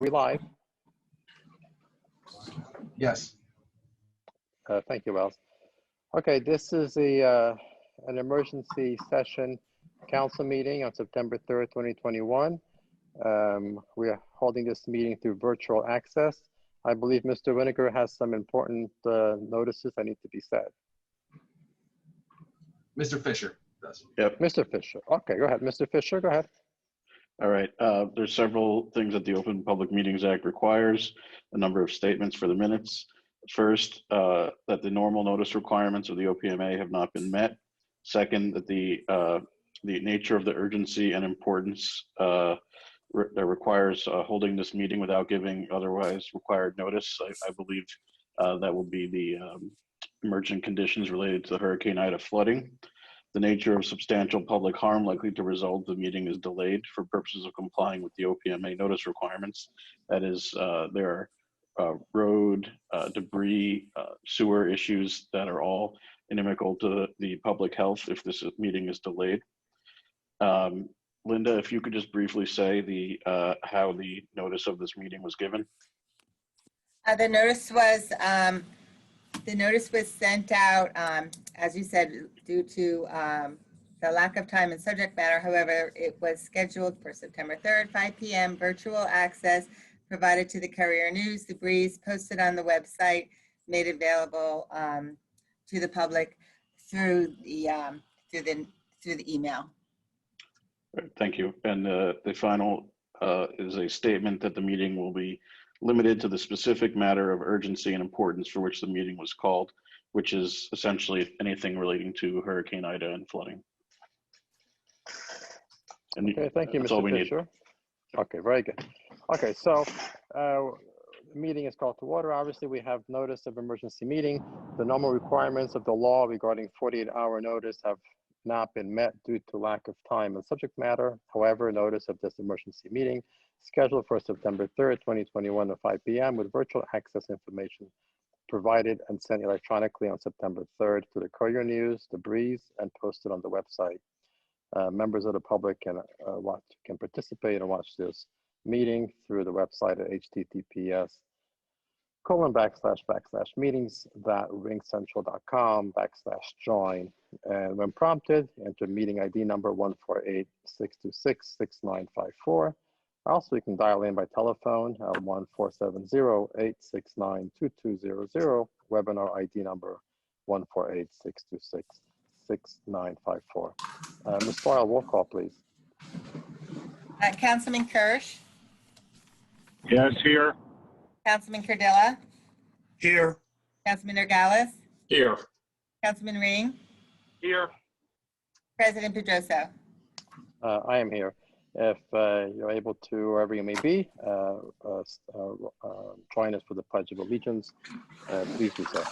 we live? Yes. Thank you, Wells. Okay, this is an emergency session council meeting on September 3rd, 2021. We are holding this meeting through virtual access. I believe Mr. Winokur has some important notices that need to be said. Mr. Fisher does. Yep. Mr. Fisher. Okay, go ahead. Mr. Fisher, go ahead. All right. There's several things that the Open Public Meetings Act requires, a number of statements for the minutes. First, that the normal notice requirements of the OPMA have not been met. Second, that the nature of the urgency and importance that requires holding this meeting without giving otherwise required notice. I believe that will be the emergent conditions related to the Hurricane Ida flooding. The nature of substantial public harm likely to result, the meeting is delayed for purposes of complying with the OPMA notice requirements. That is, there are road, debris, sewer issues that are all inimical to the public health if this meeting is delayed. Linda, if you could just briefly say how the notice of this meeting was given. The notice was sent out, as you said, due to the lack of time and subject matter. However, it was scheduled for September 3rd, 5 p.m. virtual access provided to the Courier News, The Breeze, posted on the website, made available to the public through the email. Thank you. And the final is a statement that the meeting will be limited to the specific matter of urgency and importance for which the meeting was called, which is essentially anything relating to Hurricane Ida and flooding. And okay, thank you, Mr. Fisher. Okay, very good. Okay, so the meeting is called to order. Obviously, we have notice of emergency meeting. The normal requirements of the law regarding 48-hour notice have not been met due to lack of time and subject matter. However, notice of this emergency meeting scheduled for September 3rd, 2021 at 5 p.m. with virtual access information provided and sent electronically on September 3rd to the Courier News, The Breeze, and posted on the website. Members of the public can participate and watch this meeting through the website at https://meetings.ringcentral.com/join. And when prompted, enter meeting ID number 148-626-6954. Also, you can dial in by telephone at 1-470-869-2200, webinar ID number 148-626-6954. Ms. Boyle, roll call, please. Councilman Kirsch. Yes, here. Councilman Cardilla. Here. Councilman Nogales. Here. Councilman Ring. Here. President Pedroso. I am here. If you're able to, wherever you may be, join us for the Pledge of Allegiance, please do so.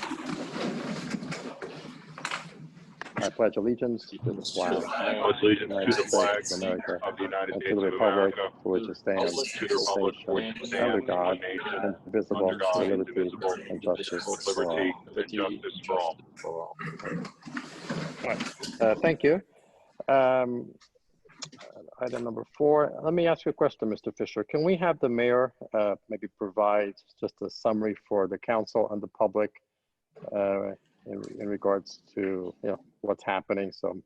I pledge allegiance to the flag of the United States of America and to the republic for which it stands, one nation, under God, indivisible, with liberty and justice for all. Thank you. Item number 4. Let me ask you a question, Mr. Fisher. Can we have the mayor maybe provide just a summary for the council and the public in regards to what's happening, so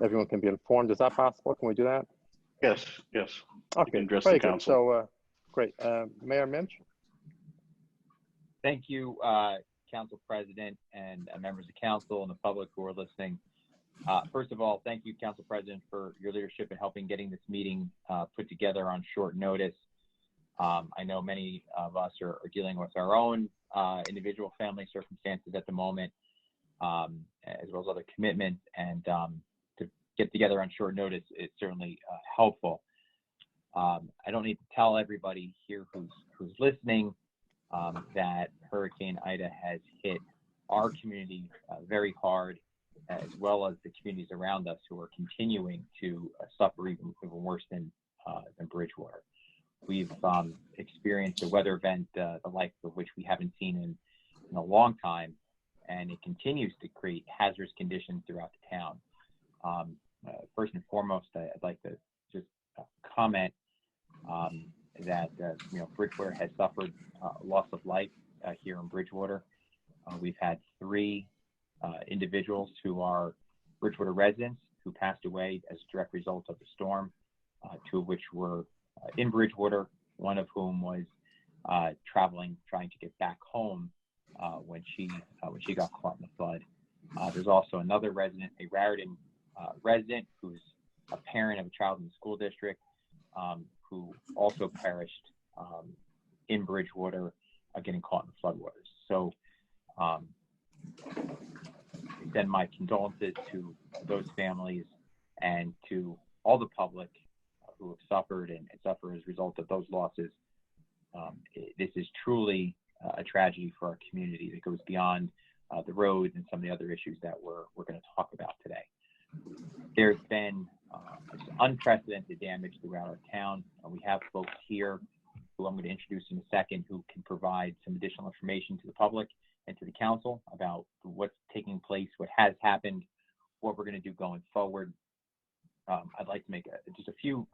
everyone can be informed? Is that possible? Can we do that? Yes, yes. Okay, address very the council. Good. So great. Mayor Minch. Thank you, Council President and members of council and the public who are listening. First of all, thank you, Council President, for your leadership in helping getting this meeting put together on short notice. I know many of us are dealing with our own individual family circumstances at the moment, as well as other commitments, and to get together on short notice is certainly helpful. I don't need to tell everybody here who's listening that Hurricane Ida has hit our community very hard, as well as the communities around us who are continuing to suffer even worse than Bridgewater. We've experienced a weather event the like of which we haven't seen in a long time, and it continues to create hazardous conditions throughout the town. First and foremost, I'd like to just comment that Bridgewater has suffered loss of life here in Bridgewater. We've had 3 individuals who are Bridgewater residents who passed away as a direct result of the storm, 2 of which were in Bridgewater, one of whom was traveling, trying to get back home when she got caught in the flood. There's also another resident, a Raritan resident, who's a parent of a child in the school district, who also perished in Bridgewater, getting caught in the floodwaters. So extend my condolences to those families and to all the public who have suffered and suffer as a result of those losses. This is truly a tragedy for our community that goes beyond the roads and some of the other issues that we're going to talk about today. There's been unprecedented damage throughout our town. We have folks here who I'm going to introduce in a second who can provide some additional information to the public and to the council about what's taking place, what has happened, what we're going to do going forward. I'd like to make just a few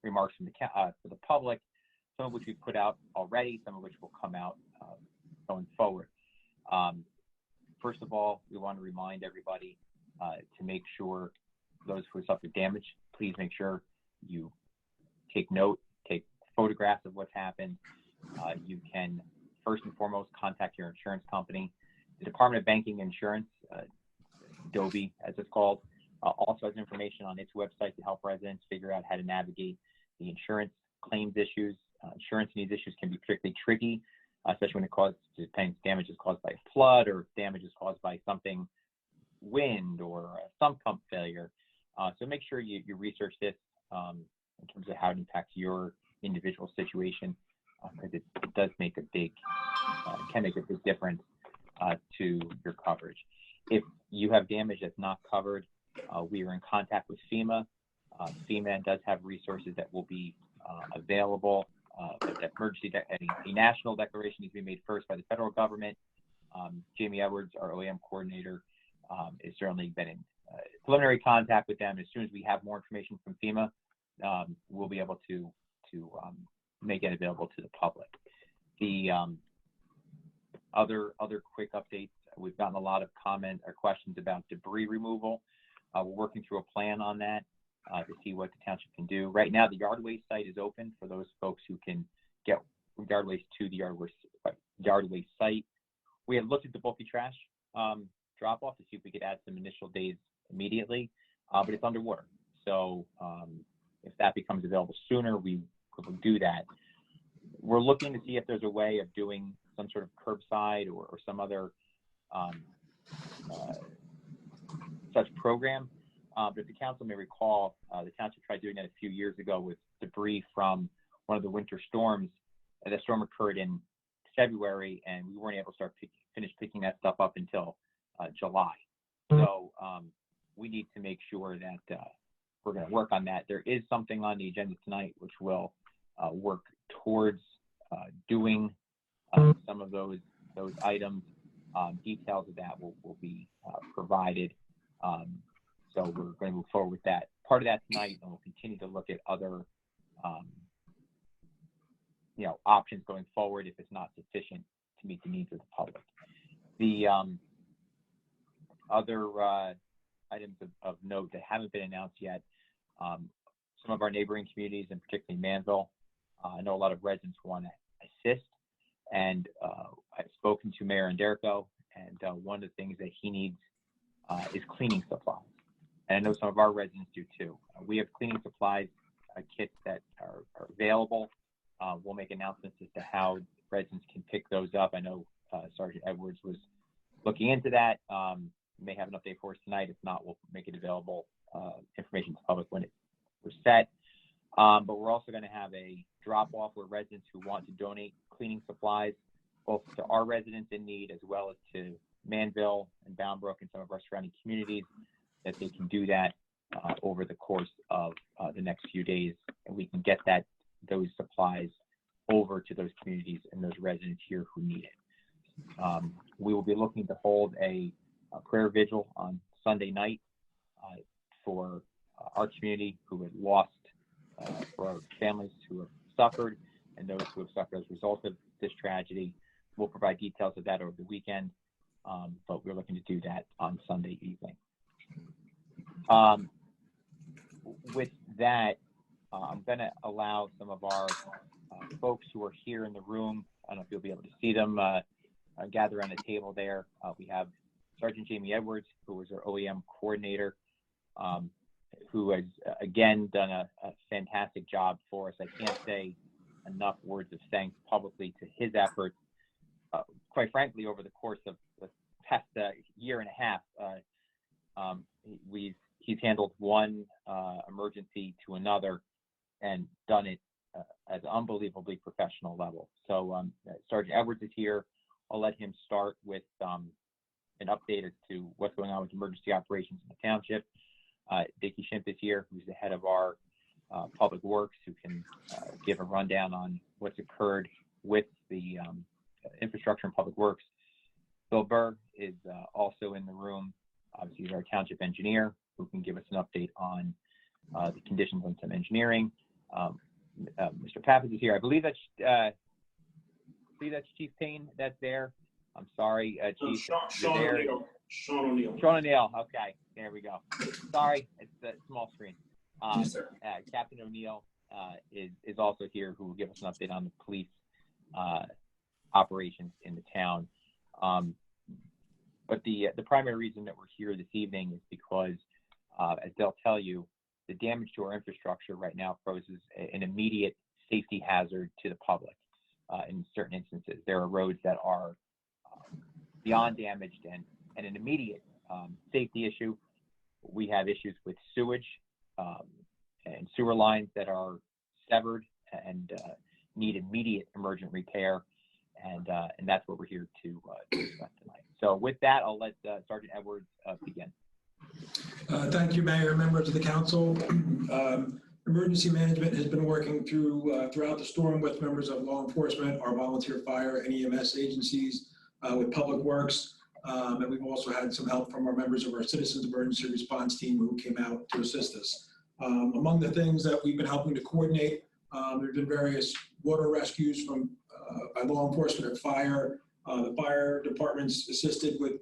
remarks from for the public, some of which we've put out already, some of which will come out going forward. First of all, we want to remind everybody to make sure those who have suffered damage, please make sure you take note, take photographs of what's happened. You can first and foremost contact your insurance company. The Department of Banking and Insurance, DOBI as it's called, also has information on its website to help residents figure out how to navigate the insurance claims issues. Insurance in these issues can be particularly tricky, especially when damage is caused by a flood or damage is caused by something, wind or a sump pump failure. So make sure you research this in terms of how it impacts your individual situation, because it does make a big, can make a big difference to your coverage. If you have damage that's not covered, we are in contact with FEMA. FEMA does have resources that will be available. A national declaration needs to be made first by the federal government. Jamie Edwards, our OEM coordinator, has certainly been in preliminary contact with them. As soon as we have more information from FEMA, we'll be able to make it available to the public. The other quick updates, we've gotten a lot of comments or questions about debris removal. We're working through a plan on that to see what the township can do. Right now, the yard waste site is open for those folks who can get yard waste to the yard waste site. We have looked at the bulky trash drop-off to see if we could add some initial days immediately, but it's underwater. So if that becomes available sooner, we will do that. We're looking to see if there's a way of doing some sort of curbside or some other such program. But if the council may recall, the township tried doing that a few years ago with debris from one of the winter storms. That storm occurred in February, and we weren't able to finish picking that stuff up until July. So we need to make sure that we're going to work on that. There is something on the agenda tonight which will work towards doing some of those items. Details of that will be provided. So we're going to move forward with that. Part of that tonight, and we'll continue to look at other options going forward if it's not sufficient to meet the needs of the public. The other items of note that haven't been announced yet, some of our neighboring communities, and particularly Manville, I know a lot of residents want to assist, and I've spoken to Mayor Anderko, and one of the things that he needs is cleaning supplies. And I know some of our residents do too. We have cleaning supplies kits that are available. We'll make announcements as to how residents can pick those up. I know Sergeant Edwards was looking into that. May have an update for us tonight. If not, we'll make it available, information to the public when we're set. But we're also going to have a drop-off where residents who want to donate cleaning supplies, both to our residents in need as well as to Manville and Bound Brook and some of our surrounding communities, that they can do that over the course of the next few days, and we can get those supplies over to those communities and those residents here who need it. We will be looking to hold a prayer vigil on Sunday night for our community who had lost, for our families who have suffered and those who have suffered as a result of this tragedy. We'll provide details of that over the weekend, but we're looking to do that on Sunday evening. With that, I'm going to allow some of our folks who are here in the room, I don't know if you'll be able to see them, gather on the table there. We have Sergeant Jamie Edwards, who is our OEM coordinator, who has, again, done a fantastic job for us. I can't say enough words of thanks publicly to his efforts. Quite frankly, over the course of the past year and a half, he's handled one emergency to another and done it at an unbelievably professional level. So Sergeant Edwards is here. I'll let him start with an update as to what's going on with emergency operations in the township. Dickie Schimpf is here, who's the head of our Public Works, who can give a rundown on what's occurred with the infrastructure and Public Works. Bill Burr is also in the room. Obviously, he's our township engineer, who can give us an update on the conditions on some engineering. Mr. Pappas is here. I believe that's Chief Payne that's there. I'm sorry, Chief. Sean O'Neill. Sean O'Neill. Sean O'Neill. Okay, there we go. Sorry, it's a small screen. Yes, sir. Captain O'Neill is also here, who will give us an update on the police operations in the town. But the primary reason that we're here this evening is because, as they'll tell you, the damage to our infrastructure right now poses an immediate safety hazard to the public. In certain instances, there are roads that are beyond damaged and an immediate safety issue. We have issues with sewage and sewer lines that are severed and need immediate emergent repair, and that's what we're here to discuss tonight. So with that, I'll let Sergeant Edwards begin. Thank you, Mayor, members of the council. Emergency management has been working throughout the storm with members of law enforcement, our volunteer fire and EMS agencies, with Public Works, and we've also had some help from our members of our Citizens Emergency Response Team who came out to assist us. Among the things that we've been helping to coordinate, there have been various water rescues by law enforcement and fire. The fire departments assisted with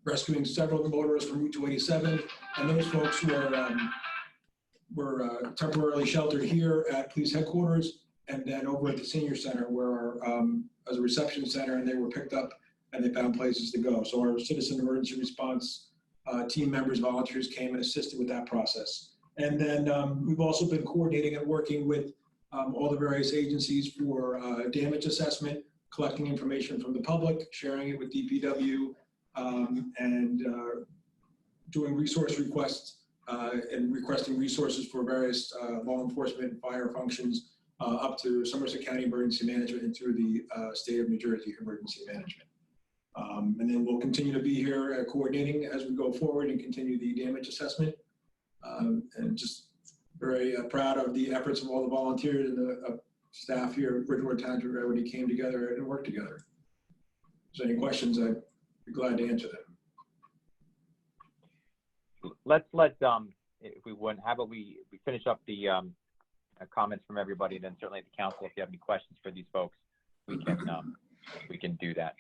rescuing several motorists from Route 287, and those folks who were temporarily sheltered here at police headquarters, and then over at the senior center, where as a reception center, and they were picked up and they found places to go. So our Citizen Emergency Response team members, volunteers came and assisted with that process. And then we've also been coordinating and working with all the various agencies for damage assessment, collecting information from the public, sharing it with DPW, and doing resource requests and requesting resources for various law enforcement and fire functions up to Somerset County Emergency Management and through the State of New Jersey Emergency Management. And then we'll continue to be here coordinating as we go forward and continue the damage assessment. And just very proud of the efforts of all the volunteers and the staff here at Bridgewater Township who everybody came together and worked together. If there's any questions, I'd be glad to answer them. Let's if we would, how about we finish up the comments from everybody, then certainly the council, if you have any questions for these folks, we can do that.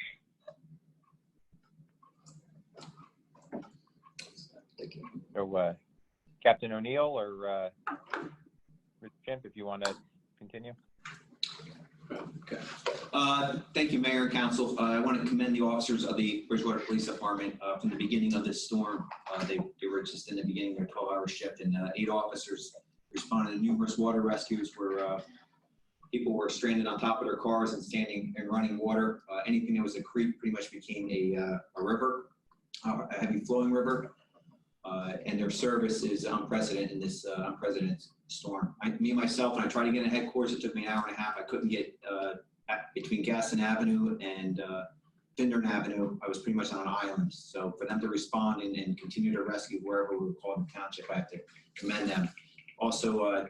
So Captain O'Neill or Mr. Schimpf, if you want to continue. Okay. Thank you, Mayor and Council. I want to commend the officers of the Bridgewater Police Department from the beginning of this storm. They were just in the beginning of their 12-hour shift, and 8 officers responded to numerous water rescues where people were stranded on top of their cars and standing and running water. Anything that was a creek pretty much became a river, a heavy flowing river. And their service is unprecedented in this unprecedented storm. Me, myself, when I tried to get in headquarters, it took me an hour and a half. I couldn't get between Gaston Avenue and Findern Avenue. I was pretty much on an island. So for them to respond and continue to rescue wherever we were called in the township, I have to commend them. Also,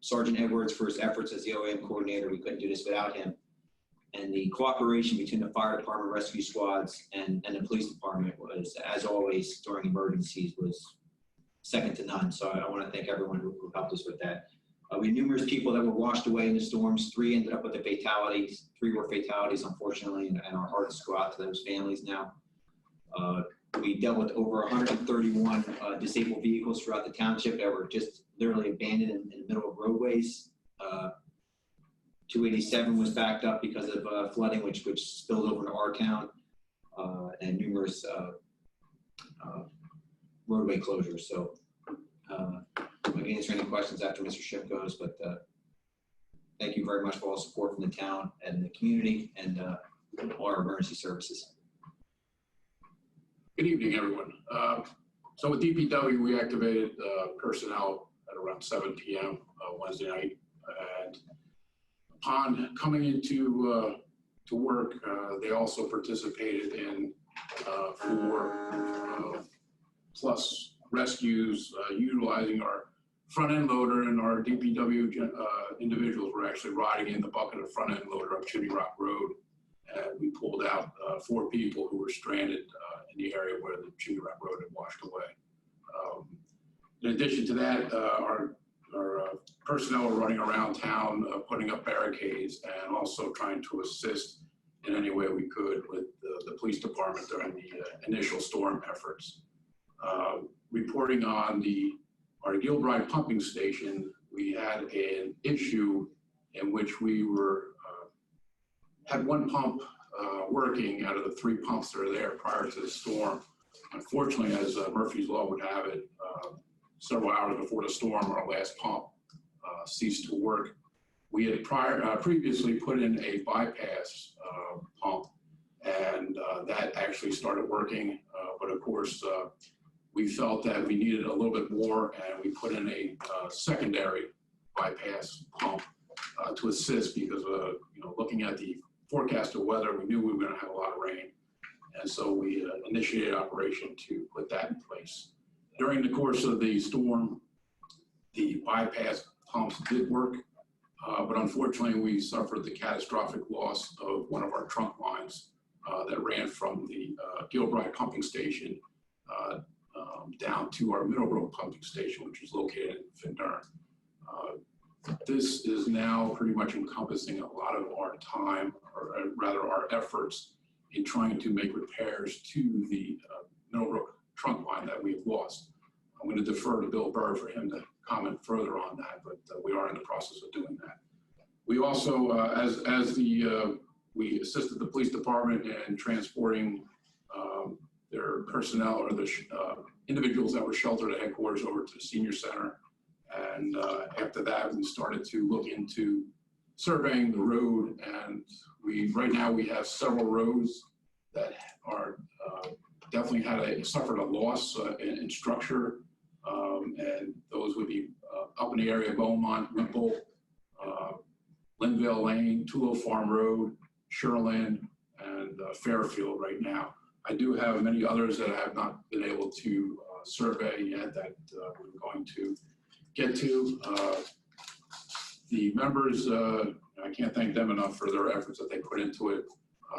Sergeant Edwards for his efforts as the OEM coordinator. We couldn't do this without him. And the cooperation between the fire department, rescue squads, and the police department was, as always, during emergencies, was second to none. So I want to thank everyone who helped us with that. We had numerous people that were washed away in the storms. 3 ended up with the fatalities. 3 were fatalities, unfortunately, and our hearts go out to those families now. We dealt with over 131 disabled vehicles throughout the township that were just literally abandoned in the middle of roadways. 287 was backed up because of flooding, which spilled over into our town, and numerous roadway closures. So I can answer any questions after Mr. Schiff goes, but thank you very much for all the support from the town and the community and all our emergency services. Good evening, everyone. So with DPW, we activated personnel at around 7 p.m. Wednesday night. And upon coming into to work, they also participated in 4 plus rescues utilizing our front end loader, and our DPW individuals were actually riding in the bucket of front end loader up Chimney Rock Road. And we pulled out 4 people who were stranded in the area where the Chimney Rock Road had washed away. In addition to that, our personnel were running around town, putting up barricades and also trying to assist in any way we could with the police department during the initial storm efforts. Reporting on our Gilbride pumping station, we had an issue in which we had 1 pump working out of the 3 pumps that are there prior to the storm. Unfortunately, as Murphy's Law would have it, several hours before the storm, our last pump ceased to work. We had previously put in a bypass pump, and that actually started working. But of course, we felt that we needed a little bit more, and we put in a secondary bypass pump to assist because, looking at the forecast of weather, we knew we were going to have a lot of rain. And so we initiated operation to put that in place. During the course of the storm, the bypass pumps did work, but unfortunately we suffered the catastrophic loss of one of our trunk lines that ran from the Gilbride pumping station down to our Middlebrook pumping station, which is located in Findern. This is now pretty much encompassing a lot of our time, or rather our efforts in trying to make repairs to the Middlebrook trunk line that we've lost. I'm going to defer to Bill Burr for him to comment further on that, but we are in the process of doing that. We also, we assisted the police department in transporting their personnel or the individuals that were sheltered at headquarters over to the senior center. And after that, we started to look into surveying the road. And right now we have several roads that are definitely suffered a loss in structure. And those would be up in the area of Beaumont, Whipple, Linville Lane, Tulo Farm Road, Sherland, and Fairfield right now. I do have many others that I have not been able to survey yet that we're going to get to. The members, I can't thank them enough for their efforts that they put into it.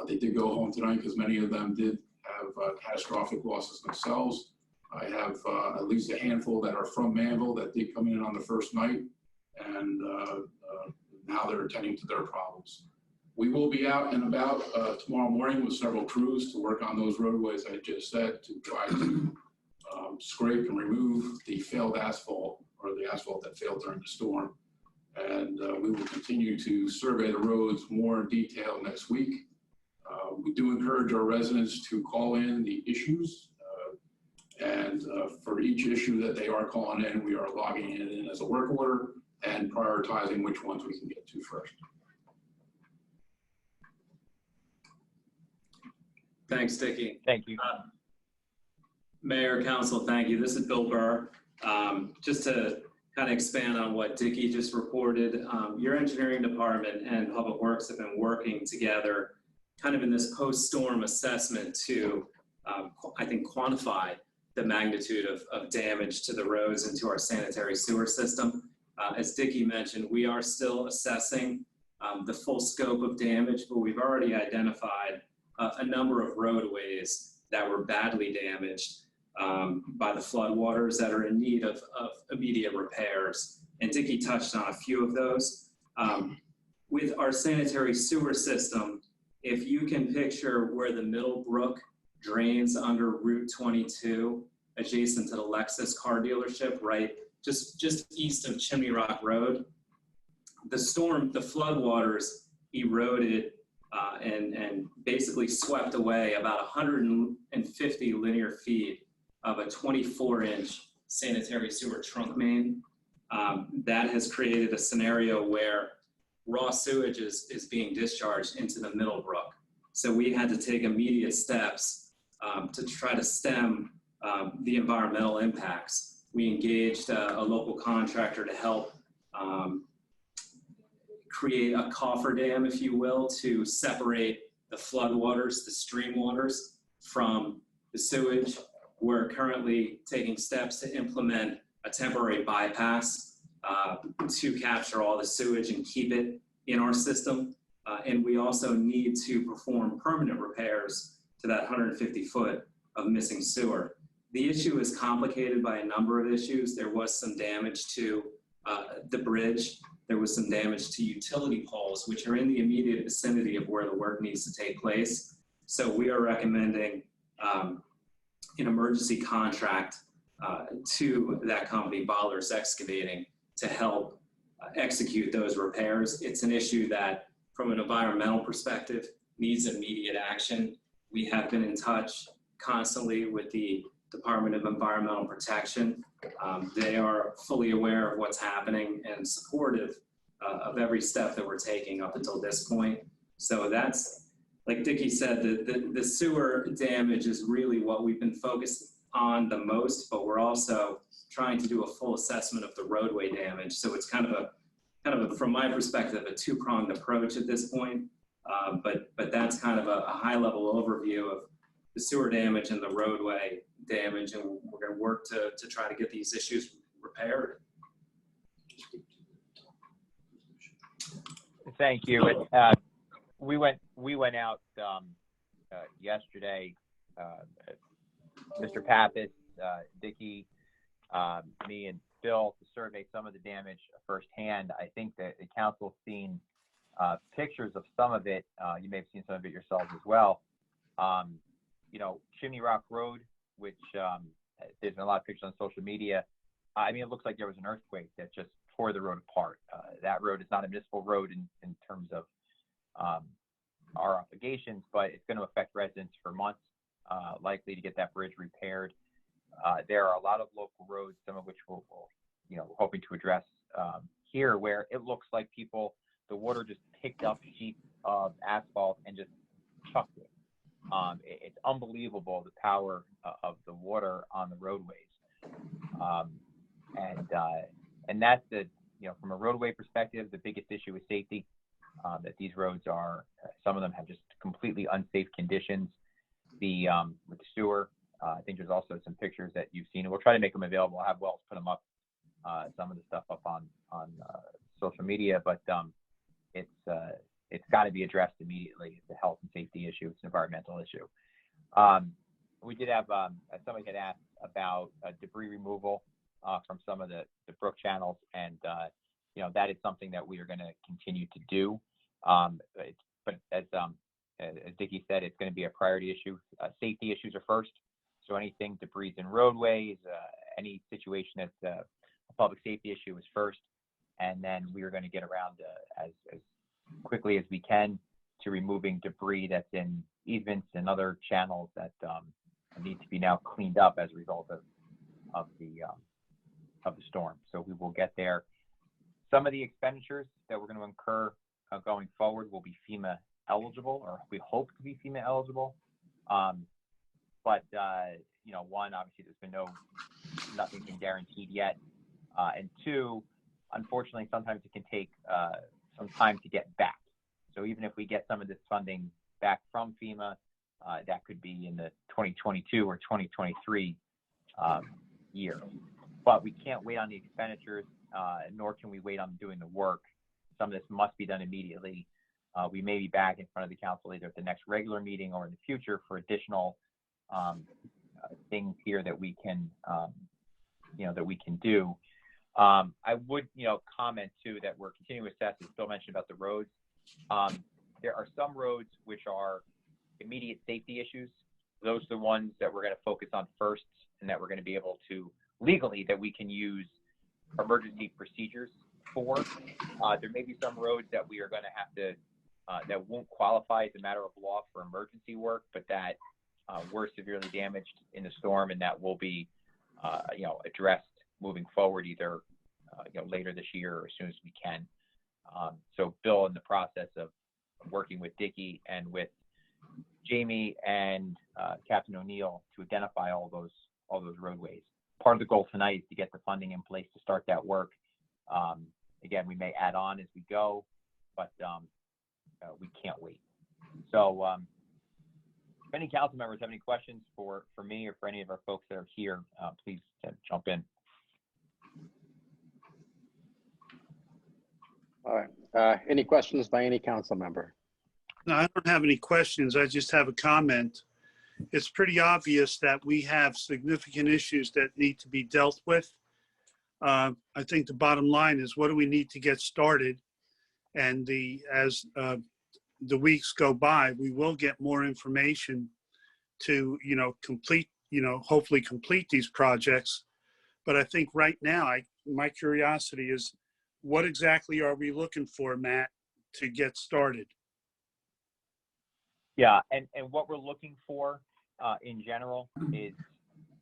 They did go home tonight because many of them did have catastrophic losses themselves. I have at least a handful that are from Manville that did come in on the first night, and now they're attending to their problems. We will be out and about tomorrow morning with several crews to work on those roadways I just said, to try to scrape and remove the failed asphalt, or the asphalt that failed during the storm. And we will continue to survey the roads more in detail next week. We do encourage our residents to call in the issues. And for each issue that they are calling in, we are logging it in as a work order and prioritizing which ones we can get to first. Thanks, Dickie. Thank you. Mayor, Council, thank you. This is Bill Burr. Just to kind of expand on what Dickie just reported, your engineering department and Public Works have been working together kind of in this post-storm assessment to, I think, quantify the magnitude of damage to the roads and to our sanitary sewer system. As Dickie mentioned, we are still assessing the full scope of damage, but we've already identified a number of roadways that were badly damaged by the floodwaters that are in need of immediate repairs. and Dickie touched on a few of those. With our sanitary sewer system, if you can picture where the Middle Brook drains under Route 22, adjacent to the Lexus car dealership, right, just east of Chimney Rock Road, the floodwaters eroded and basically swept away about 150 linear feet of a 24-inch sanitary sewer trunk main. That has created a scenario where raw sewage is being discharged into the Middle Brook. So we had to take immediate steps to try to stem the environmental impacts. We engaged a local contractor to help create a cofferdam, if you will, to separate the floodwaters, the stream waters, from the sewage. We're currently taking steps to implement a temporary bypass to capture all the sewage and keep it in our system. And we also need to perform permanent repairs to that 150 foot of missing sewer. The issue is complicated by a number of issues. There was some damage to the bridge. There was some damage to utility poles, which are in the immediate vicinity of where the work needs to take place. So we are recommending an emergency contract to that company, Ballers Excavating, to help execute those repairs. It's an issue that, from an environmental perspective, needs immediate action. We have been in touch constantly with the Department of Environmental Protection. They are fully aware of what's happening and supportive of every step that we're taking up until this point. So that's, like Dickie said, the sewer damage is really what we've been focused on the most, but we're also trying to do a full assessment of the roadway damage. So it's kind of a, from my perspective, a two-pronged approach at this point. But that's kind of a high-level overview of the sewer damage and the roadway damage, and we're going to work to try to get these issues repaired. Thank you. We went out yesterday, Mr. Pappas, Dickie, me, and Phil, to survey some of the damage firsthand. I think that the council's seen pictures of some of it. You may have seen some of it yourselves as well. You know, Chimney Rock Road, which there's been a lot of pictures on social media. I mean, it looks like there was an earthquake that just tore the road apart. That road is not a municipal road in terms of our obligations, but it's going to affect residents for months, likely to get that bridge repaired. There are a lot of local roads, some of which we're hoping to address here, where it looks like the water just picked up sheets of asphalt and just chucked it. It's unbelievable, the power of the water on the roadways. And that's from a roadway perspective, the biggest issue is safety, that these roads are, some of them have just completely unsafe conditions. With the sewer, I think there's also some pictures that you've seen, and we'll try to make them available. I'll have Wells put them up, some of the stuff up on social media, but it's got to be addressed immediately. It's a health and safety issue. It's an environmental issue. We did have, somebody had asked about debris removal from some of the brook channels, and that is something that we are going to continue to do. But as Dickie said, it's going to be a priority issue. Safety issues are first. So anything debris in roadways, any situation that's a public safety issue is first. And then we are going to get around as quickly as we can to removing debris that's in easements and other channels that need to be now cleaned up as a result of the storm. So we will get there. Some of the expenditures that we're going to incur going forward will be FEMA eligible, or we hope to be FEMA eligible. But one, obviously there's been nothing's been guaranteed yet. And two, unfortunately, sometimes it can take some time to get back. So even if we get some of this funding back from FEMA, that could be in the 2022 or 2023 year. But we can't wait on the expenditures, nor can we wait on doing the work. Some of this must be done immediately. We may be back in front of the council either at the next regular meeting or in the future for additional things here that we can, that we can do. I would, comment too that we're continuing to assess, as Bill mentioned about the roads. There are some roads which are immediate safety issues. Those are the ones that we're going to focus on first, and that we're going to be able to legally that we can use emergency procedures for. There may be some roads that we are going to have to that won't qualify as a matter of law for emergency work, but that were severely damaged in the storm, and that will be addressed moving forward, either later this year or as soon as we can. So Bill, in the process of working with Dickie and with Jamie and Captain O'Neill to identify all those roadways. Part of the goal tonight is to get the funding in place to start that work. Again, we may add on as we go, but we can't wait. So if any council members have any questions for me or for any of our folks that are here, please jump in. All right. Any questions by any council member? No, I don't have any questions. I just have a comment. It's pretty obvious that we have significant issues that need to be dealt with. I think the bottom line is, what do we need to get started? And as the weeks go by, we will get more information to, complete, hopefully complete these projects. But I think right now, my curiosity is, what exactly are we looking for, Matt, to get started? Yeah, and what we're looking for in general is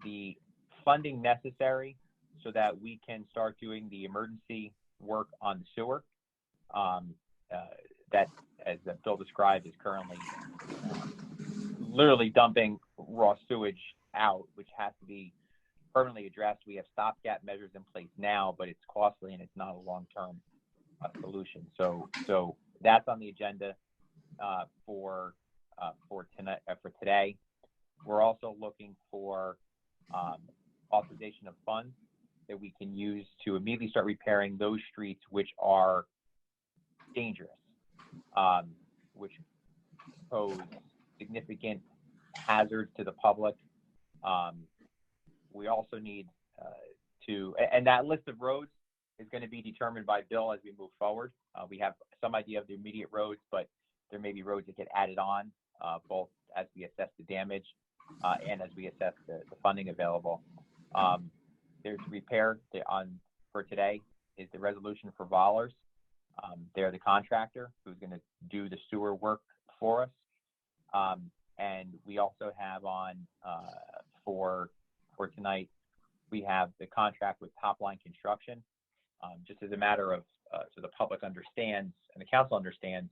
the funding necessary so that we can start doing the emergency work on the sewer. That, as Bill described, is currently literally dumping raw sewage out, which has to be permanently addressed. We have stopgap measures in place now, but it's costly and it's not a long-term solution. So that's on the agenda for tonight, for today. We're also looking for authorization of funds that we can use to immediately start repairing those streets which are dangerous, which pose significant hazards to the public. We also need and that list of roads is going to be determined by Bill as we move forward. We have some idea of the immediate roads, but there may be roads that get added on, both as we assess the damage and as we assess the funding available. There's repair for today is the resolution for Vollers. They're the contractor who's going to do the sewer work for us. And we also have on for tonight, we have the contract with Top Line Construction. Just as a matter of, so the public understands and the council understands,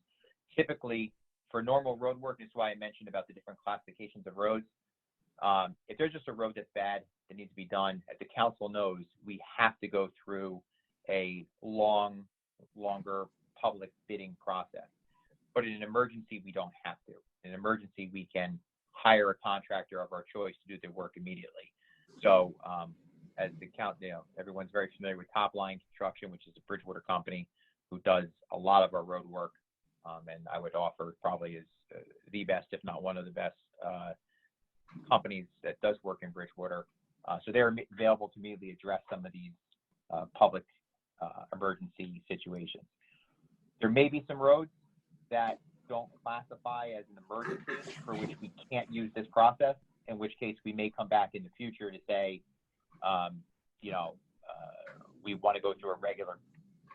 typically for normal road work, this is why I mentioned about the different classifications of roads. If there's just a road that's bad that needs to be done, as the council knows, we have to go through a longer public bidding process. But in an emergency, we don't have to. In an emergency, we can hire a contractor of our choice to do the work immediately. So as the everyone's very familiar with Top Line Construction, which is a Bridgewater company who does a lot of our road work. And I would offer probably is the best, if not one of the best companies that does work in Bridgewater. So they're available to immediately address some of these public emergency situations. There may be some roads that don't classify as an emergency for which we can't use this process, in which case we may come back in the future to say, we want to go through a regular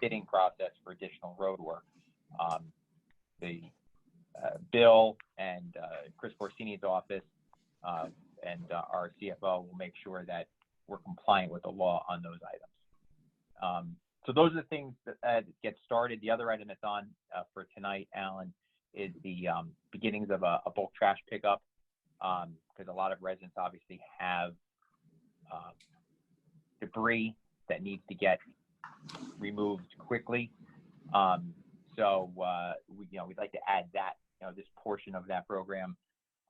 bidding process for additional road work. Bill and Chris Borsini's office and our CFO will make sure that we're compliant with the law on those items. So those are the things that get started. The other item that's on for tonight, Alan, is the beginnings of a bulk trash pickup, because a lot of residents obviously have debris that needs to get removed quickly. So we'd like to add that, this portion of that program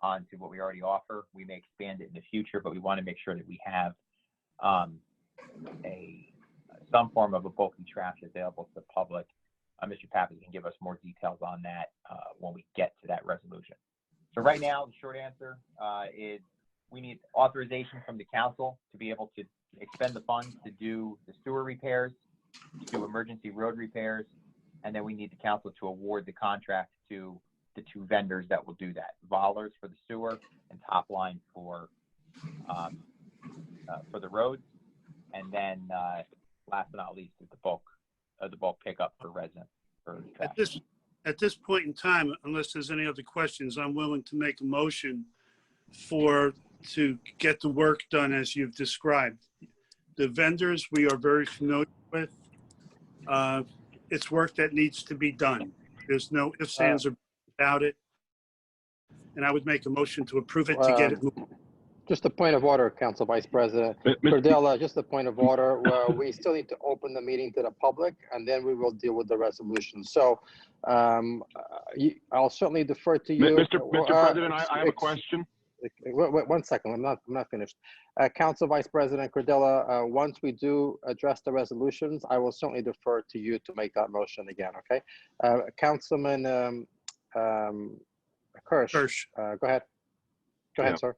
onto what we already offer. We may expand it in the future, but we want to make sure that we have some form of a bulky trash available to the public. Mr. Pappas can give us more details on that when we get to that resolution. So right now, the short answer is we need authorization from the council to be able to, expend the funds to do the sewer repairs, to do emergency road repairs, and then we need the council to award the contract to the two vendors that will do that. Vollers for the sewer and Topline for the roads. And then last but not least is the bulk pickup for residents. At this point in time, unless there's any other questions, I'm willing to make a motion to get the work done as you've described. The vendors we are very familiar with. It's work that needs to be done. There's no ifs, ands, or about it. And I would make a motion to approve it to get it moved. Just a point of order, Council Vice President. Cordella, just a point of order. We still need to open the meeting to the public, and then we will deal with the resolution. So I'll certainly defer to you. Mr. President, I have a question. Wait, 1 second. I'm not finished. Council Vice President Cordella, once we do address the resolutions, I will certainly defer to you to make that motion again. Okay, Councilman Kirsch. Go ahead. Go ahead, sir.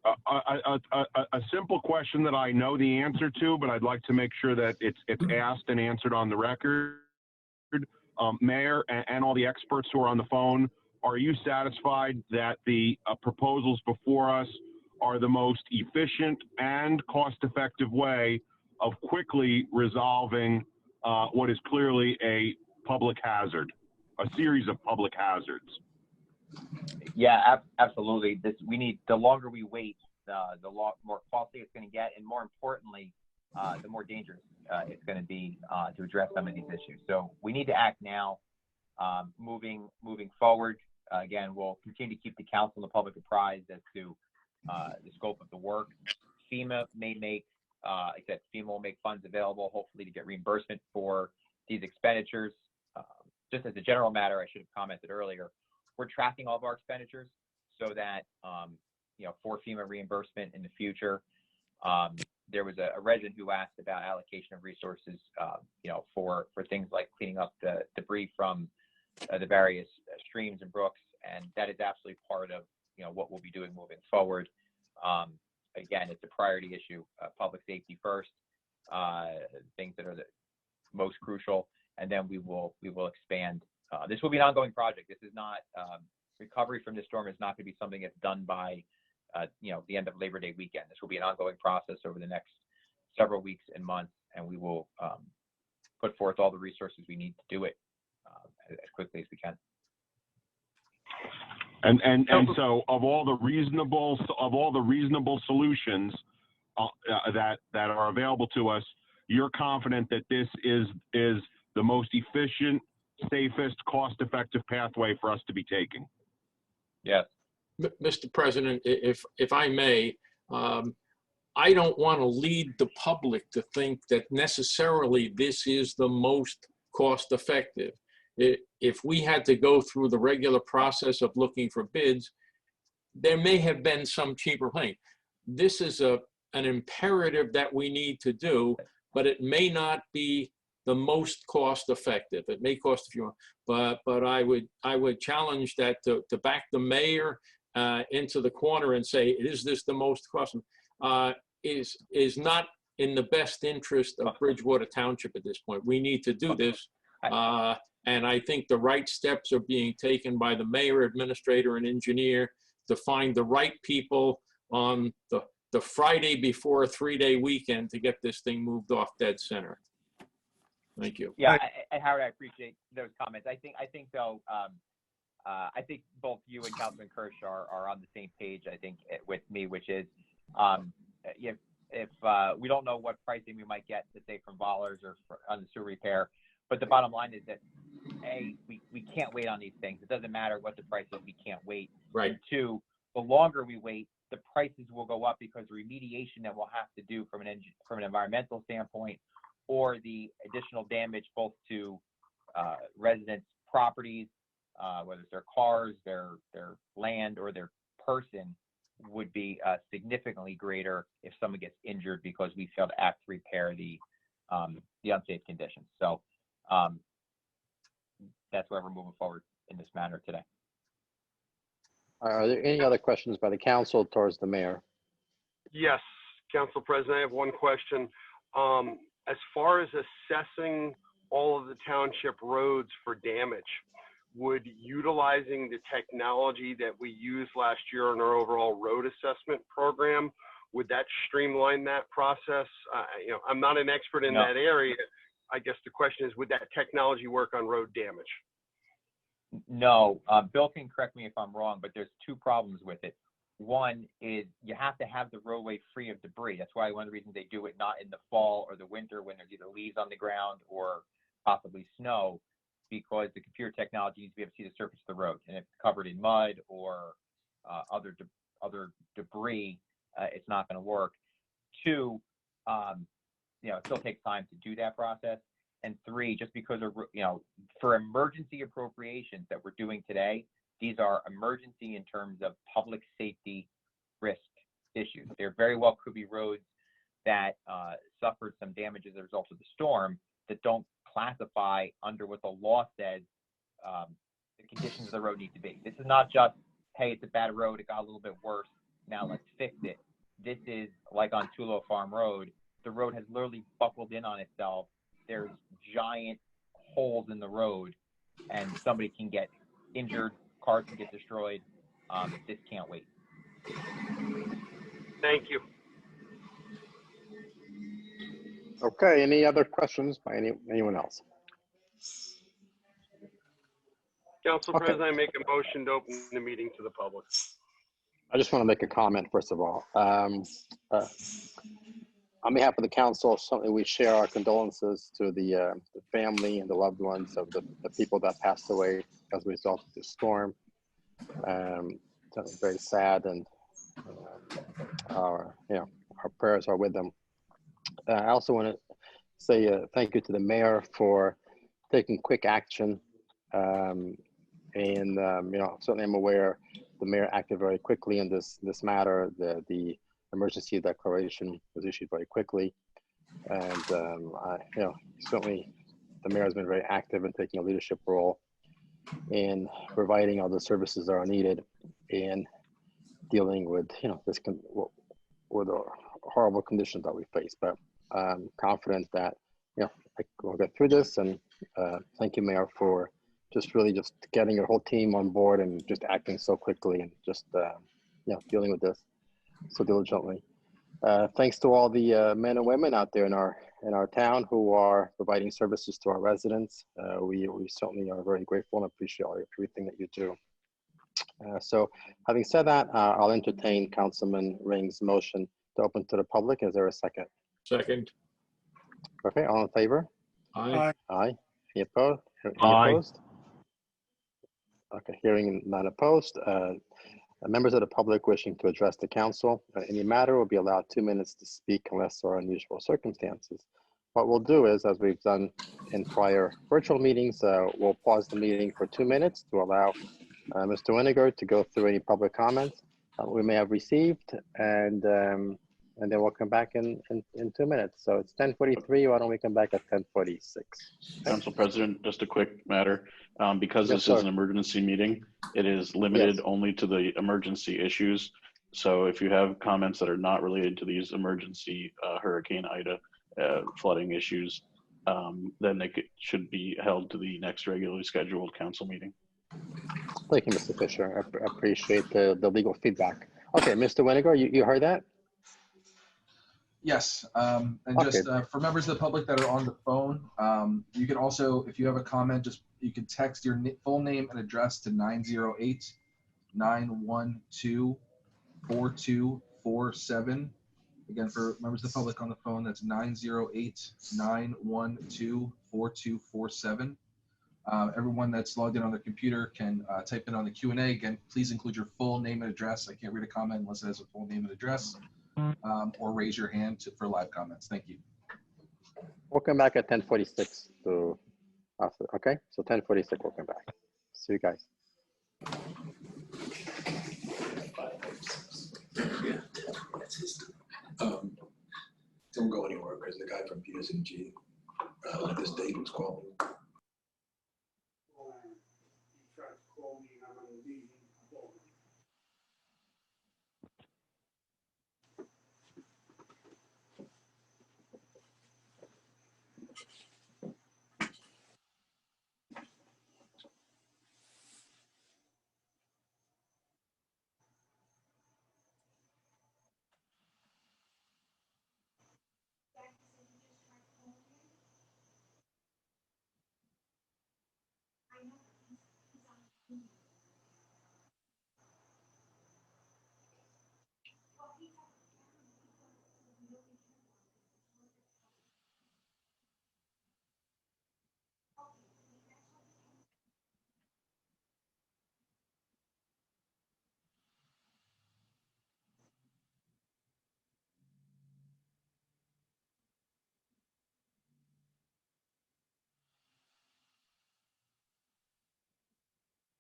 A simple question that I know the answer to, but I'd like to make sure that it's asked and answered on the record. Mayor and all the experts who are on the phone, are you satisfied that the proposals before us are the most efficient and cost-effective way of quickly resolving what is clearly a public hazard, a series of public hazards? Yeah, absolutely. The longer we wait, the more costly it's going to get, and more importantly, the more dangerous it's going to be to address some of these issues. So we need to act now. Moving forward, again, we'll continue to keep the council and the public apprised as to the scope of the work. FEMA may make, FEMA will make funds available, hopefully to get reimbursement for these expenditures. Just as a general matter, I should have commented earlier, we're tracking all of our expenditures so that, for FEMA reimbursement in the future. There was a resident who asked about allocation of resources, for things like cleaning up the debris from the various streams and brooks, and that is absolutely part of what we'll be doing moving forward. Again, it's a priority issue, public safety first, things that are the most crucial, and then we will expand. This will be an ongoing project. This is not recovery from this storm is not going to be something that's done by the end of Labor Day weekend. This will be an ongoing process over the next several weeks and months, and we will put forth all the resources we need to do it as quickly as we can. And so, of all the reasonable solutions that are available to us, you're confident that this is the most efficient, safest, cost-effective pathway for us to be taking? Yes. Mr. President, if I may, I don't want to lead the public to think that necessarily this is the most cost-effective. If we had to go through the regular process of looking for bids, there may have been some cheaper thing. This is an imperative that we need to do, but it may not be the most cost-effective. It may cost a few, but I would challenge that to back the mayor into the corner and say, is this the most cost? Is not in the best interest of Bridgewater Township at this point. We need to do this. And I think the right steps are being taken by the mayor, administrator, and engineer to find the right people on the Friday before a 3-day weekend to get this thing moved off dead center. Thank you. Yeah, Howard, I appreciate those comments. I think though, I think both you and Councilman Kirsch are on the same page, I think, with me, which is if we don't know what pricing we might get, to say, from Vollers or on the sewer repair, but the bottom line is that, A, we can't wait on these things. It doesn't matter what the price is, we can't wait. Right. And 2, the longer we wait, the prices will go up because the remediation that we'll have to do from an environmental standpoint, or the additional damage both to residents' properties, whether it's their cars, their land, or their person, would be significantly greater if someone gets injured because we failed to act to repair the unsafe conditions. So that's why we're moving forward in this manner today. Are there any other questions by the council towards the mayor? Yes, Council President, I have one question. As far as assessing all of the township roads for damage, would utilizing the technology that we used last year in our overall road assessment program, would that streamline that process? I'm not an expert in No. that area. I guess the question is, would that technology work on road damage? No, Bill can correct me if I'm wrong, but there's two problems with it. One is you have to have the roadway free of debris. That's why one of the reasons they do it not in the fall or the winter when there's either leaves on the ground or possibly snow, because the computer technology needs to be able to see the surface of the road. And if it's covered in mud or other debris, it's not going to work. Two, it still takes time to do that process. And three, just because of, for emergency appropriations that we're doing today, these are emergency in terms of public safety risk issues. There very well could be roads that suffered some damage as a result of the storm that don't classify under what the law says the conditions of the road need to be. This is not just, hey, it's a bad road, it got a little bit worse, now let's fix it. This is like on Tulo Farm Road. The road has literally buckled in on itself. There's giant holes in the road, and somebody can get injured, cars can get destroyed. This can't wait. Thank you. Okay, any other questions by anyone else? Council Okay. President, I make a motion to open the meeting to the public. I just want to make a comment, first of all. On behalf of the council, certainly we share our condolences to the family and the loved ones of the people that passed away as a result of the storm. Very sad, and our prayers are with them. I also want to say thank you to the mayor for taking quick action. Certainly I'm aware the mayor acted very quickly in this matter. The emergency declaration was issued very quickly, and certainly the mayor has been very active in taking a leadership role in providing all the services that are needed in dealing with with the horrible conditions that we face. But I'm confident that we'll get through this, and thank you, Mayor, for just getting your whole team on board and just acting so quickly and just dealing with this so diligently. Thanks to all the men and women out there in our town who are providing services to our residents. We certainly are very grateful and appreciate everything that you do. So having said that, I'll entertain Councilman Ring's motion to open to the public. Is there a second? Second. Okay, all in favor? Aye. Aye. Any opposed? Aye. Okay, hearing none opposed. Members of the public wishing to address the council, any matter will be allowed 2 minutes to speak unless there are unusual circumstances. What we'll do is, as we've done in prior virtual meetings, we'll pause the meeting for 2 minutes to allow Mr. Winiger to go through any public comments we may have received, and then we'll come back in 2 minutes. So it's 10:43. Why don't we come back at 10:46? Council President, just a quick matter. Because Yes, this sir. is an emergency meeting, it is limited Yes. only to the emergency issues. So if you have comments that are not related to these emergency Hurricane Ida flooding issues, then they should be held to the next regularly scheduled council meeting. Thank you, Mr. Fisher. I appreciate the legal feedback. Okay, Mr. Winiger, you heard that? Yes, and Okay. just for members of the public that are on the phone, you can also, if you have a comment, you can text your full name and address to 908-912-4247. Again, for members of the public on the phone, that's 908-912-4247. Everyone that's logged in on their computer can type in on the Q&A. Again, please include your full name and address. I can't read a comment unless it has a full name and address. Or raise your hand for live comments. Thank you. We'll come back at 10:46 to after. Okay, so 10:46 we'll come back. See you guys. Don't go anywhere because the guy from PSNG, this date was calling.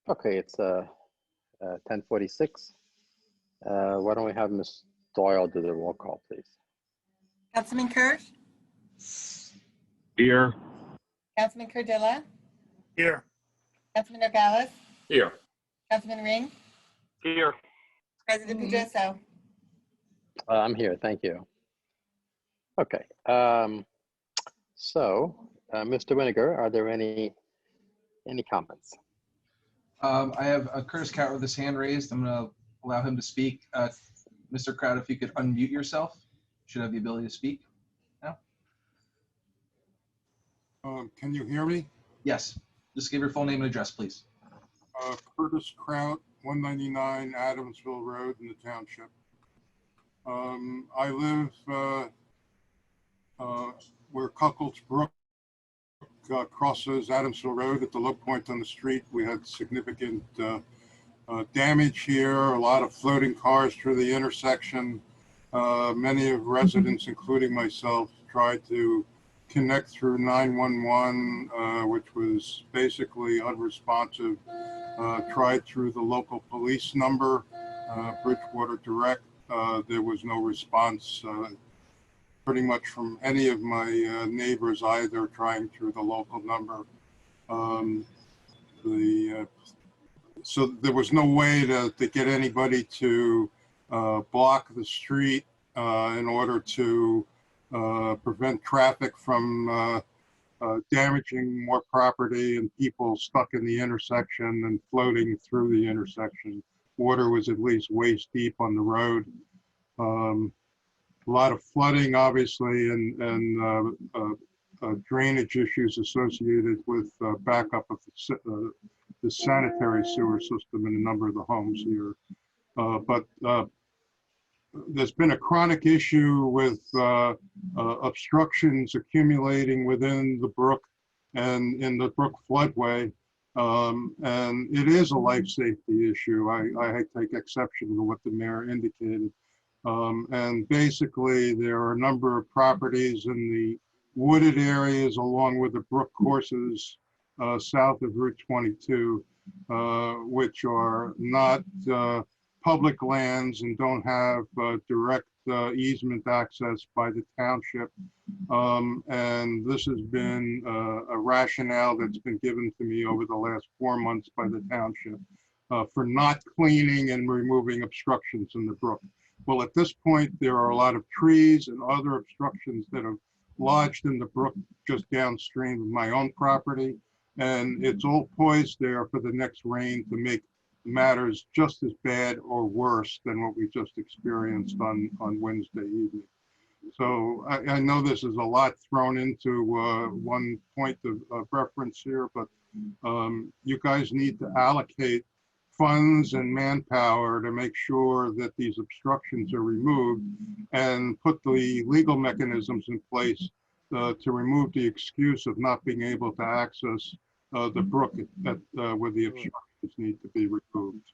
Okay, it's 10:46. Why don't we have Ms. Doyle do the roll call, please? Councilman Kirsch, Here. Councilman Cardilla, Here. Councilman Nogales, Here. Councilman Ring, Here. President Pedroso. I'm here, thank you. Okay, so Mr. Winiger, are there any comments? I have Curtis Cat with his hand raised. I'm going to allow him to speak. Mr. Crowd, if you could unmute yourself, should have the ability to speak now. Can you hear me? Yes. Just give your full name and address, please. Curtis Kraut, 199 Adamsville Road in the township. I live where Cuckold's Brook crosses Adamsville Road at the low point on the street. We had significant damage here, a lot of floating cars through the intersection. Many of residents, including myself, tried to connect through 911, which was basically unresponsive. Tried through the local police number, Bridgewater Direct. There was no response pretty much from any of my neighbors either, trying through the local number. So there was no way to get anybody to block the street in order to prevent traffic from damaging more property and people stuck in the intersection and floating through the intersection. Water was at least waist deep on the road. A lot of flooding, obviously, and drainage issues associated with backup of the sanitary sewer system in a number of the homes here. But there's been a chronic issue with obstructions accumulating within the brook and in the brook floodway. And it is a life safety issue. I take exception to what the mayor indicated. And basically, there are a number of properties in the wooded areas along with the brook courses south of Route 22, which are not public lands and don't have direct easement access by the township. And this has been a rationale that's been given to me over the last 4 months by the township for not cleaning and removing obstructions in the brook. Well, at this point, there are a lot of trees and other obstructions that have lodged in the brook just downstream of my own property. And it's all poised there for the next rain to make matters just as bad or worse than what we just experienced on Wednesday evening. So I know this is a lot thrown into one point of reference here, but you guys need to allocate funds and manpower to make sure that these obstructions are removed and put the legal mechanisms in place to remove the excuse of not being able to access the brook where the obstructions need to be removed.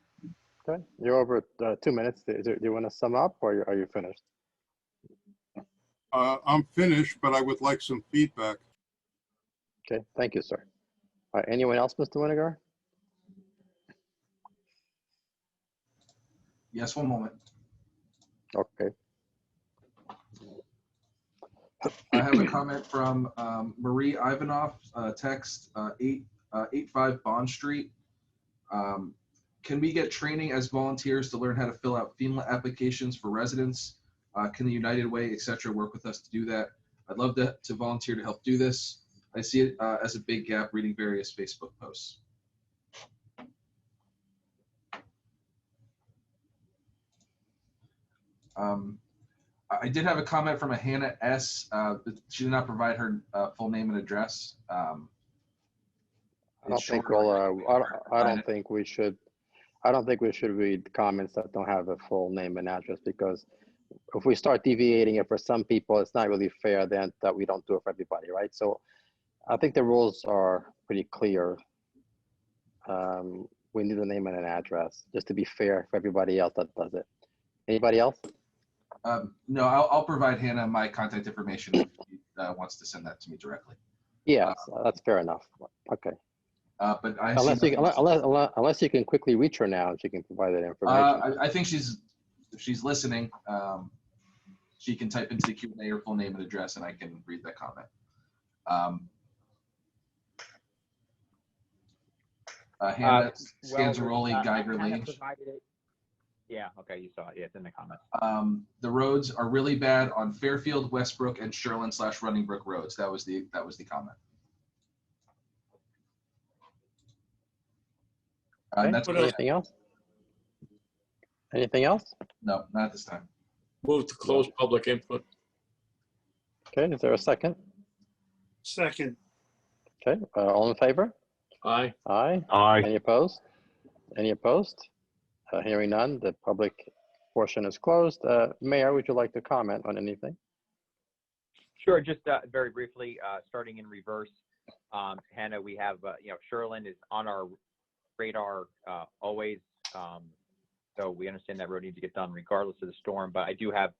Okay, you're over 2 minutes. Do you want to sum up, or are you finished? I'm finished, but I would like some feedback. Okay, thank you, sir. All right, anyone else, Mr. Winiger? Yes, one moment. Okay. I have a comment from Marie Ivanov, text 85 Bond Street. Can we get training as volunteers to learn how to fill out FEMA applications for residents? Can the United Way, etc., work with us to do that? I'd love to volunteer to help do this. I see it as a big gap reading various Facebook posts. I did have a comment from a Hannah S. But she did not provide her full name and address. I don't think we should read comments that don't have a full name and address, because if we start deviating it for some people, it's not really fair then that we don't do it for everybody, right? So I think the rules are pretty clear. We need a name and an address just to be fair for everybody else that does it. Anybody else? No, I'll provide Hannah my contact information if she wants to send that to me directly. Yes, that's fair enough. Okay. But I see Unless you, nothing- unless you can quickly reach her now, and she can provide that information. I think if she's listening, she can type into the Q&A her full name and address, and I can read that comment. Hannah Scanzaroli, Geiger Lane. Yeah, okay, you saw it. Yeah, it's in the comments. The roads are really bad on Fairfield, Westbrook, and Sherland/Running Brook roads. That was the comment. Okay, That's anything else? Anything else? No, not at this time. Move to close public input. Okay, is there a second? Second. Okay, all in favor? Aye. Aye. Aye. Any opposed? Any opposed? Hearing none, the public portion is closed. Mayor, would you like to comment on anything? Sure, just very briefly, starting in reverse. Hannah, we have, Sherland is on our radar always. So we understand that road needs to get done regardless of the storm, but I do have,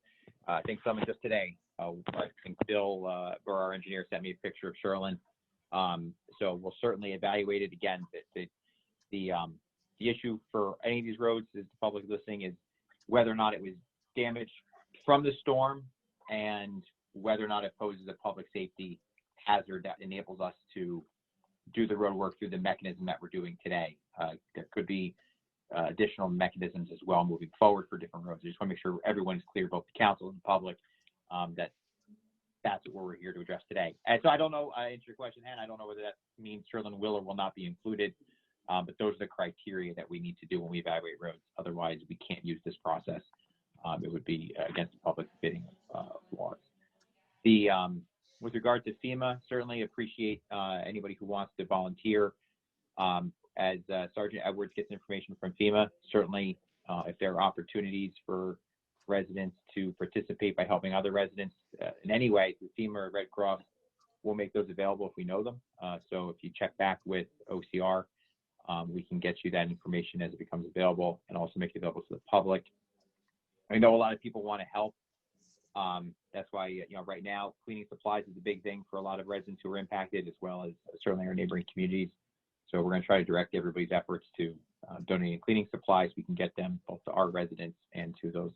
I think someone just today, I think Bill, or our engineer, sent me a picture of Sherland. So we'll certainly evaluate it again. The issue for any of these roads is the public listening is whether or not it was damaged from the storm and whether or not it poses a public safety hazard that enables us to do the road work through the mechanism that we're doing today. There could be additional mechanisms as well moving forward for different roads. I just want to make sure everyone's clear, both the council and the public, that that's what we're here to address today. And so I don't know, I answer your question, Hannah, I don't know whether that means Sherland will or will not be included, but those are the criteria that we need to do when we evaluate roads. Otherwise, we can't use this process. It would be against the public bidding laws. With regard to FEMA, certainly appreciate anybody who wants to volunteer. As Sergeant Edwards gets information from FEMA, certainly if there are opportunities for residents to participate by helping other residents in any way through FEMA or Red Cross, we'll make those available if we know them. So if you check back with OCR, we can get you that information as it becomes available and also make it available to the public. I know a lot of people want to help. That's why, right now, cleaning supplies is a big thing for a lot of residents who are impacted, as well as certainly our neighboring communities. So we're going to try to direct everybody's efforts to donating cleaning supplies. We can get them both to our residents and to those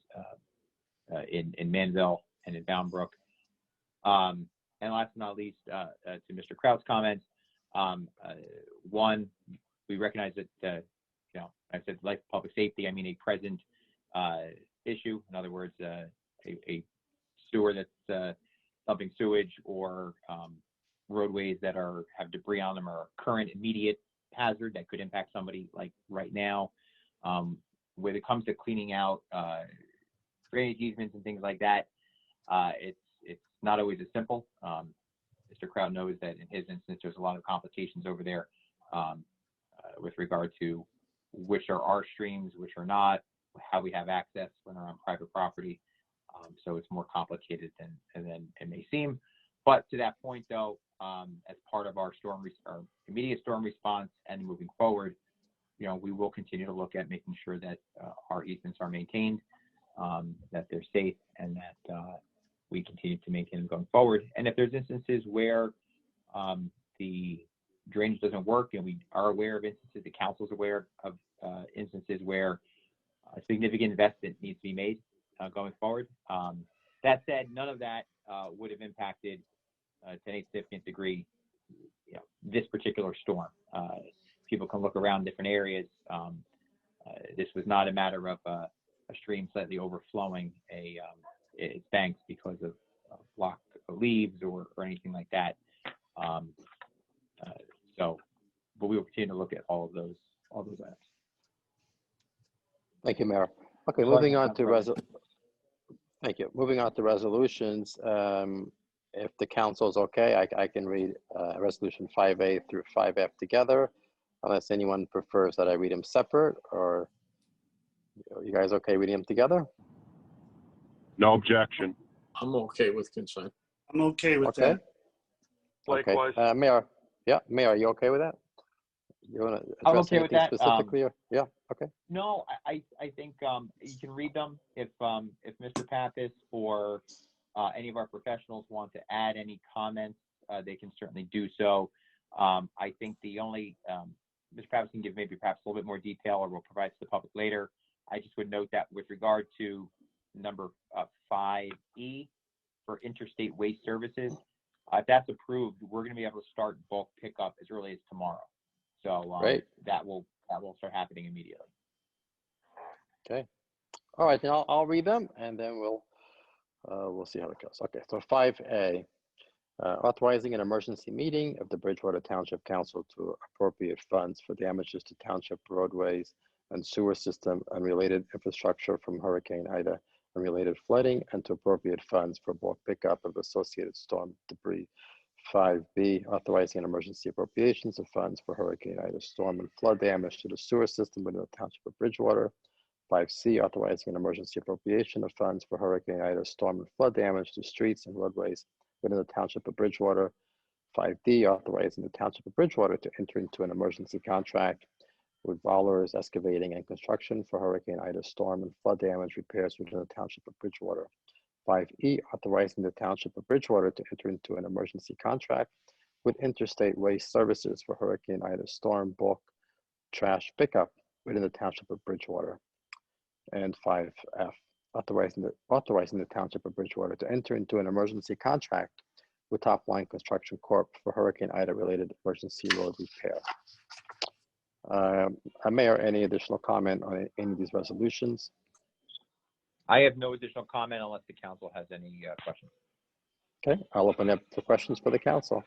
in Manville and in Bound Brook. And last but not least, to Mr. Kraut's comments, one, we recognize that, I said like public safety, I mean a present issue. In other words, a sewer that's dumping sewage or roadways that have debris on them are a current immediate hazard that could impact somebody like right now. When it comes to cleaning out drainage easements and things like that, it's not always as simple. Mr. Kraut knows that in his instance, there's a lot of complications over there with regard to which are our streams, which are not, how we have access when we're on private property. So it's more complicated than it may seem. But to that point, though, as part of our immediate storm response and moving forward, we will continue to look at making sure that our easements are maintained, that they're safe, and that we continue to maintain them going forward. And if there's instances where the drainage doesn't work, and we are aware of instances, the council's aware of instances where a significant investment needs to be made going forward. That said, none of that would have impacted to any significant degree this particular storm. People can look around different areas. This was not a matter of a stream slightly overflowing its banks because of blocked leaves or anything like that. But we will continue to look at all those items. Thank you, Mayor. Okay, moving on to thank you. Moving on to resolutions. If the council is okay, I can read resolution 5A through 5F together, unless anyone prefers that I read them separate. Or you guys okay reading them together? No objection. I'm okay with consent. I'm okay with that. Likewise. Okay. Mayor, Mayor, are you okay with that? You want to I'm address okay with anything that. specifically? Yeah, okay. No, I think you can read them. If Mr. Pappas or any of our professionals want to add any comments, they can certainly do so. I think the only, Mr. Pappas can give maybe perhaps a little bit more detail or will provide to the public later. I just would note that with regard to number 5E for interstate waste services, if that's approved, we're going to be able to start bulk pickup as early as tomorrow. So Great. that will start happening immediately. Okay. All right, then I'll read them and then we'll see how it goes. Okay, so 5A, authorizing an emergency meeting of the Bridgewater Township Council to appropriate funds for damages to township roadways and sewer system and related infrastructure from Hurricane Ida and related flooding, and to appropriate funds for bulk pickup of associated storm debris. 5B, authorizing an emergency appropriations of funds for Hurricane Ida storm and flood damage to the sewer system within the Township of Bridgewater. 5C, authorizing an emergency appropriation of funds for Hurricane Ida storm and flood damage to streets and roadways within the Township of Bridgewater. 5D, authorizing the Township of Bridgewater to enter into an emergency contract with Vollers Excavating and Construction for Hurricane Ida storm and flood damage repairs within the Township of Bridgewater. 5E, authorizing the Township of Bridgewater to enter into an emergency contract with Interstate Waste Services for Hurricane Ida storm bulk trash pickup within the Township of Bridgewater. And 5F, authorizing the Township of Bridgewater to enter into an emergency contract with Top Line Construction Corp. for Hurricane Ida related emergency road repair. Mayor, any additional comment on any of these resolutions? I have no additional comment unless the council has any questions. Okay, I'll open up to questions for the council.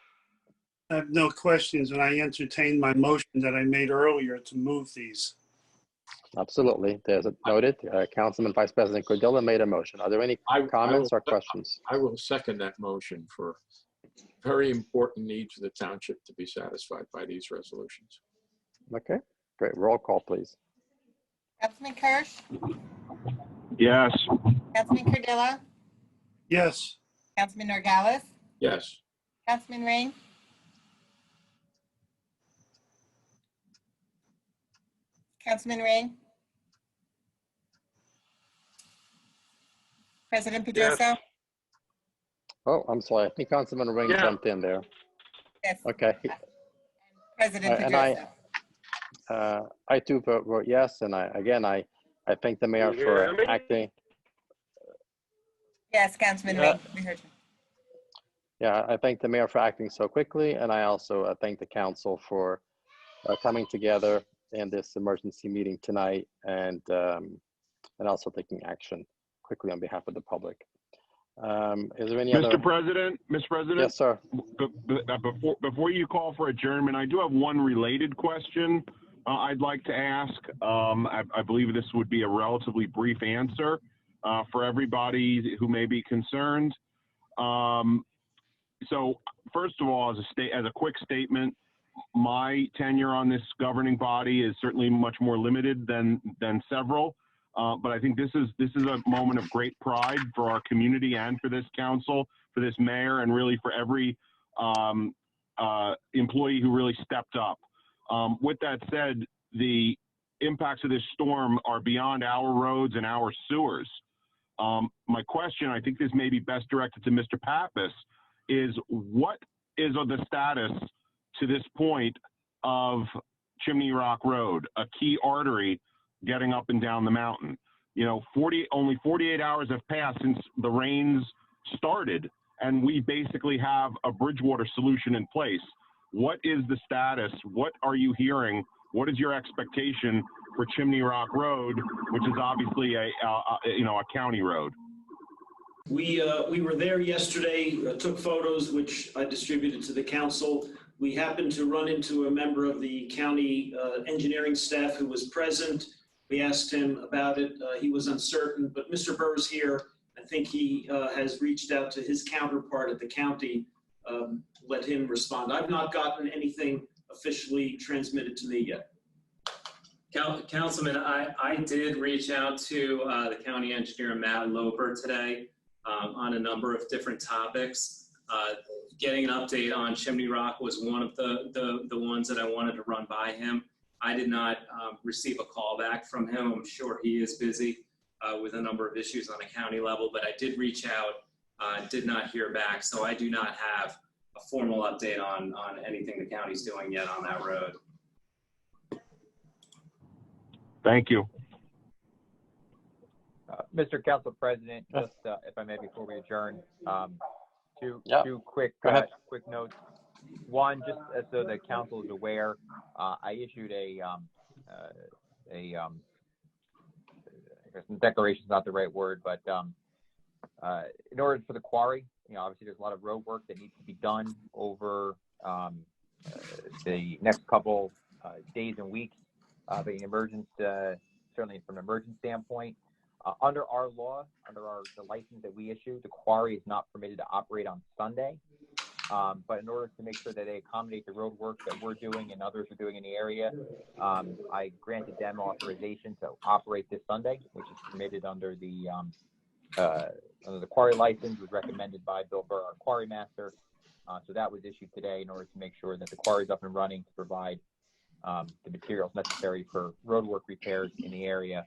I have no questions, and I entertain my motion that I made earlier to move these. Absolutely. There's a noted. Councilman Vice President Cordilla made a motion. Are there any comments or questions? I will second that motion for very important needs of the township to be satisfied by these resolutions. Okay, great. Roll call, please. Councilman Kirsch, Yes. Councilman Cordilla, Yes. Councilman Norgalis, Yes. Councilman Ring, Councilman Ring, President Pedrosa. Oh, I'm sorry. I think Councilman Ring jumped in there. Yes. Okay. President And Pedrosa. I too vote yes. And I thank the mayor for acting. Yes, Councilman Yeah. Ring, we heard you. Yeah, I thank the mayor for acting so quickly. And I also thank the council for coming together in this emergency meeting tonight and also taking action quickly on behalf of the public. Is there any other? Mr. President, Yes, sir. Before you call for adjournment, I do have one related question I'd like to ask. I believe this would be a relatively brief answer for everybody who may be concerned. So first of all, as a quick statement, my tenure on this governing body is certainly much more limited than several. But I think this is a moment of great pride for our community and for this council, for this mayor, and really for every employee who really stepped up. With that said, the impacts of this storm are beyond our roads and our sewers. My question, I think this may be best directed to Mr. Pappas, is what is the status to this point of Chimney Rock Road, a key artery getting up and down the mountain? You know, only 48 hours have passed since the rains started, and we basically have a Bridgewater solution in place. What is the status? What are you hearing? What is your expectation for Chimney Rock Road, which is obviously a county road? We were there yesterday, took photos, which I distributed to the council. We happened to run into a member of the county engineering staff who was present. We asked him about it. He was uncertain, but Mr. Burr's here. I think he has reached out to his counterpart at the county, let him respond. I've not gotten anything officially transmitted to me yet. Councilman, I did reach out to the county engineer, Matt Loper, today on a number of different topics. Getting an update on Chimney Rock was one of the ones that I wanted to run by him. I did not receive a call back from him. I'm sure he is busy with a number of issues on a county level, but I did reach out, did not hear back. So I do not have a formal update on anything the county's doing yet on that road. Thank you. Mr. Council President, just if I may, before we adjourn, two quick notes. One, just so the council is aware, I issued a I guess declaration is not the right word, but in order for the quarry, obviously there's a lot of road work that needs to be done over the next couple days and weeks. Certainly from an emergency standpoint, under our law, the license that we issue, the quarry is not permitted to operate on Sunday. But in order to make sure that they accommodate the road work that we're doing and others are doing in the area, I granted them authorization to operate this Sunday, which is permitted under the quarry license, was recommended by Bill Burr, our quarry master. So that was issued today in order to make sure that the quarry is up and running to provide the materials necessary for roadwork repairs in the area.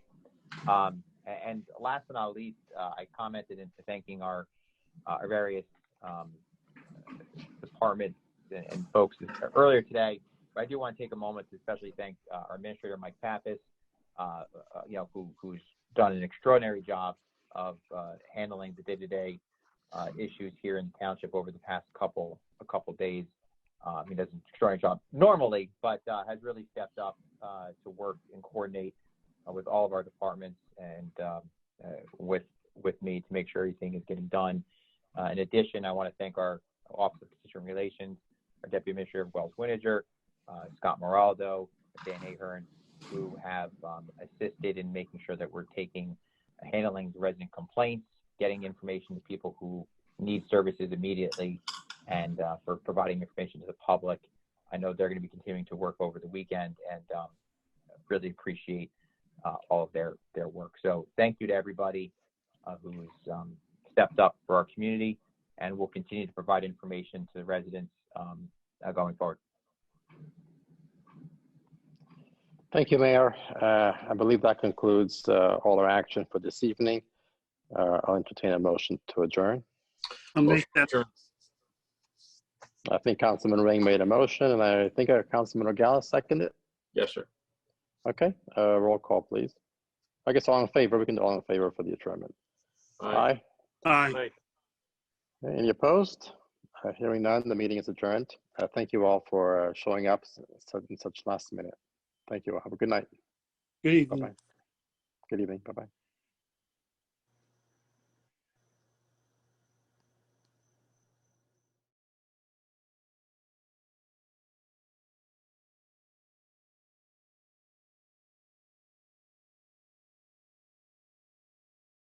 And last but not least, I commented into thanking our various departments and folks earlier today. But I do want to take a moment to especially thank our administrator, Mike Pappas, who's done an extraordinary job of handling the day-to-day issues here in the township over the past couple days. He does an extraordinary job normally, but has really stepped up to work and coordinate with all of our departments and with me to make sure everything is getting done. In addition, I want to thank our Office of Constituent Relations, our Deputy Administrator Wells Winiger, Scott Moraldo, Dan Ahern, who have assisted in making sure that we're handling resident complaints, getting information to people who need services immediately, and for providing information to the public. I know they're going to be continuing to work over the weekend, and really appreciate all of their work. So thank you to everybody who's stepped up for our community, and will continue to provide information to the residents going forward. Thank you, Mayor. I believe that concludes all our action for this evening. I'll entertain a motion to adjourn. I'll make that. I think Councilman Ring made a motion, and I think Councilman O'Gala seconded it. Yes, sir. Okay, roll call, please. I guess all in favor. We can do all in favor for the adjournment. Aye. Aye. Any opposed? Hearing none, the meeting is adjourned. Thank you all for showing up in such last minute. Thank you all. Have a good night. Good evening. Bye-bye. Good evening. Bye-bye.